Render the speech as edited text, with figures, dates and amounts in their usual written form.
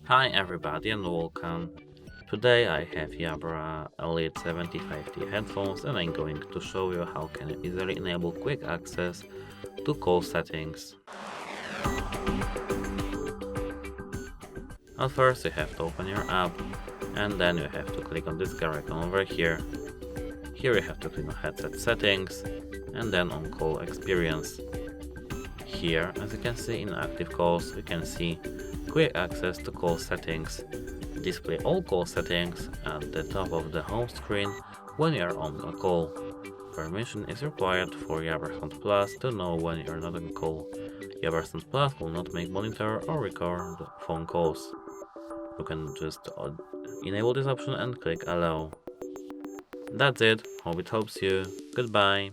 Hi everybody and welcome. Today I have Jabra Elite 75T headphones and I'm going to show you how can you easily enable quick access to call settings. At first you have to open your app and then you have to click on this gear icon over here. Here you have to click on headset settings and then on call experience. Here, as you can see in active calls, you can see quick access to call settings. Display all call settings at the top of the home screen when you are on a call. Permission is required for Jabra Plus to know when you are not on call. Jabra Plus will not make monitor or record phone calls. You can just enable this option and click allow. That's it, hope it helps you. Goodbye.